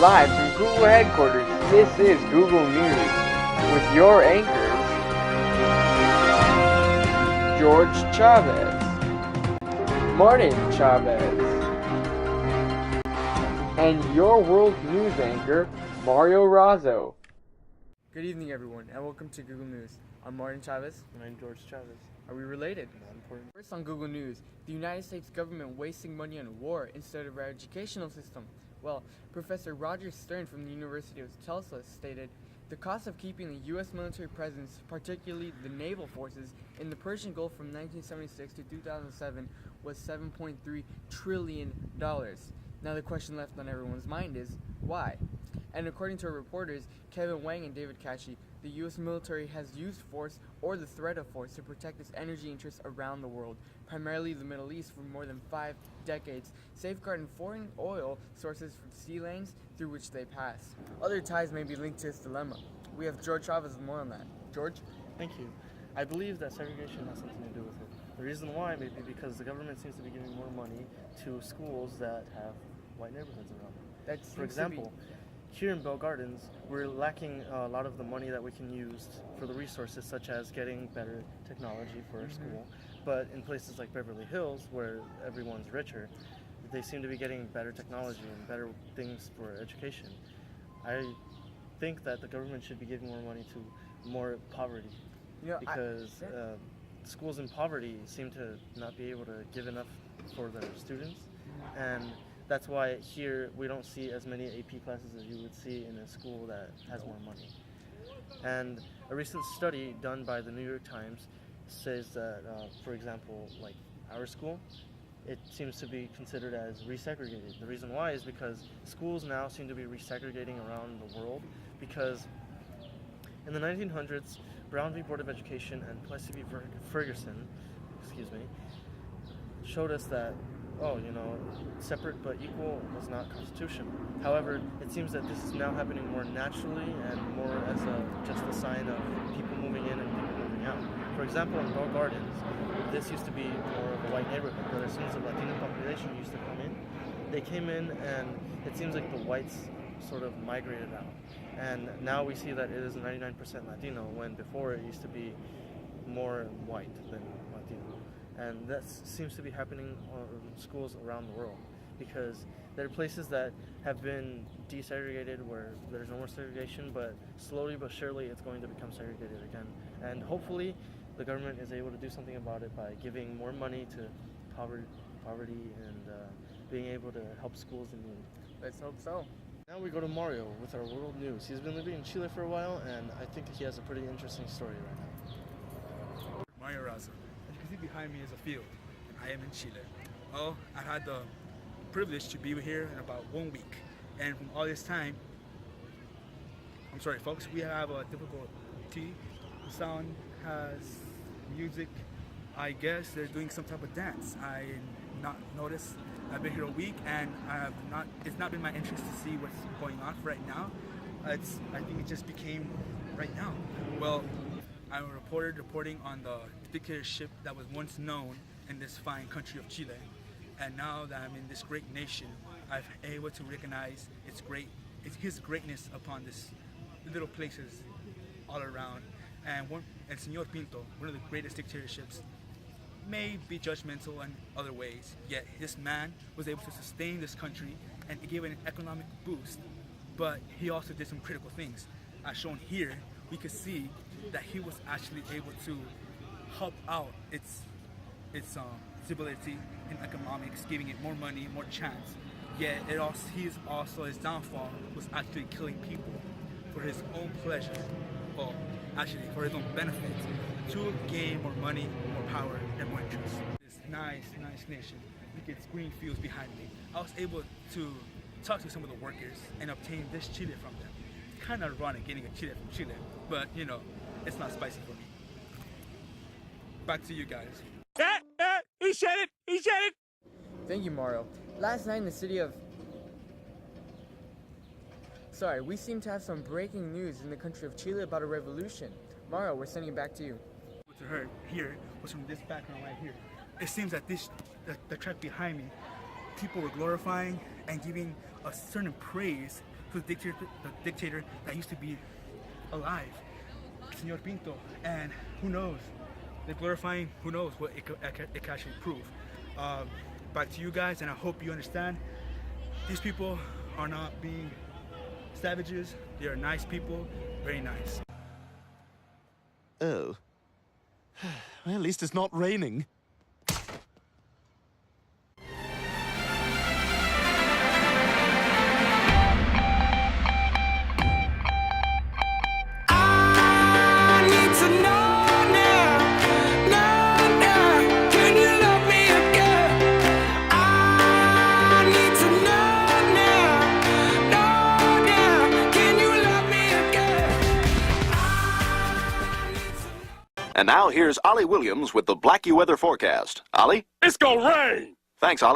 Live from Google headquarters, this is Google News with your anchors, George Chavez, Martin Chavez, and your world news anchor, Mario Razzo. Good evening, everyone, and welcome to Google News. I'm Martin Chavez. And I'm George Chavez. Are we related? Not important. First on Google News, the United States government wasting money on war instead of our educational system. Well, Professor Roger Stern from the University of Tulsa stated, the cost of keeping the U.S. military presence, particularly the naval forces, in the Persian Gulf from 1976 to 2007 was $7.3 trillion. Now the question left on everyone's mind is, why? And according to reporters Kevin Wang and David Kashi, the U.S. military has used force or the threat of force to protect its energy interests around the world, primarily the Middle East, for more than 5 decades, safeguarding foreign oil sources from sea lanes through which they pass. Other ties may be linked to this dilemma. We have George Chavez with more on that. George? Thank you. I believe that segregation has something to do with it. The reason why may be because the government seems to be giving more money to schools that have white neighborhoods around them. For example, here in Bell Gardens, we're lacking a lot of the money that we can use for the resources, such as getting better technology for our school. But in places like Beverly Hills, where everyone's richer, they seem to be getting better technology and better things for education. I think that the government should be giving more money to more poverty, because schools in poverty seem to not be able to give enough for their students, and that's why here we don't see as many AP classes as you would see in a school that has more money. And a recent study done by the New York Times says that, for example, like our school, it seems to be considered as resegregated. The reason why is because schools now seem to be resegregating around the world, because in the 1900s, Brown v. Board of Education and Plessy v. Ferguson, showed us that separate but equal was not constitutional. However, it seems that this is now happening more naturally and more as just a sign of people moving in and people moving out. For example, in Bell Gardens, this used to be more of a white neighborhood, but as soon as the Latino population used to come in, they came in and it seems like the whites sort of migrated out. And now we see that it is 99% Latino, when before it used to be more white than Latino. And that seems to be happening in schools around the world, because there are places that have been desegregated where there's no more segregation, but slowly but surely it's going to become segregated again. And hopefully the government is able to do something about it by giving more money to poverty and being able to help schools in need. Let's hope so. Now we go to Mario with our world news. He's been living in Chile for a while, and I think he has a pretty interesting story right now. Mario Razzo. As you can see behind me is a field, and I am in Chile. Well, I've had the privilege to be here in about 1 week, and from all this time, I'm sorry folks, we have a difficulty. The sound has music. I guess they're doing some type of dance. I not noticed. I've been here a week, and it's not been my interest to see what's going on right now. I think it just became right now. Well, I'm a reporter reporting on the dictatorship that was once known in this fine country of Chile. And now that I'm in this great nation, I'm able to recognize his greatness upon this little places all around. And Señor Pinto, one of the greatest dictatorships, may be judgmental in other ways, yet this man was able to sustain this country and give it an economic boost. But he also did some critical things. As shown here, we could see that he was actually able to help out its stability in economics, giving it more money, more chance. Yet his downfall was actually killing people for his own pleasure, well, actually for his own benefit, to gain more money, more power, and more interest. This nice nation. Look at green fields behind me. I was able to talk to some of the workers and obtain this chile from them. It's kind of ironic getting a chile from Chile, but it's not spicy for me. Back to you guys. He said it! Thank you, Mario. Last night in the city of... we seem to have some breaking news in the country of Chile about a revolution. Mario, we're sending it back to you. What you heard here was from this background right here. It seems that the track behind me, people were glorifying and giving a certain praise to the dictator that used to be alive, Senor Pinto. And who knows? They're glorifying, who knows what it can actually prove. Back to you guys, and I hope you understand. These people are not being savages. They are nice people, very nice. Oh. Well, at least it's not raining. And now here's Ollie Williams with the Blackie weather forecast. Ollie? It's gonna rain! Thanks, Ollie.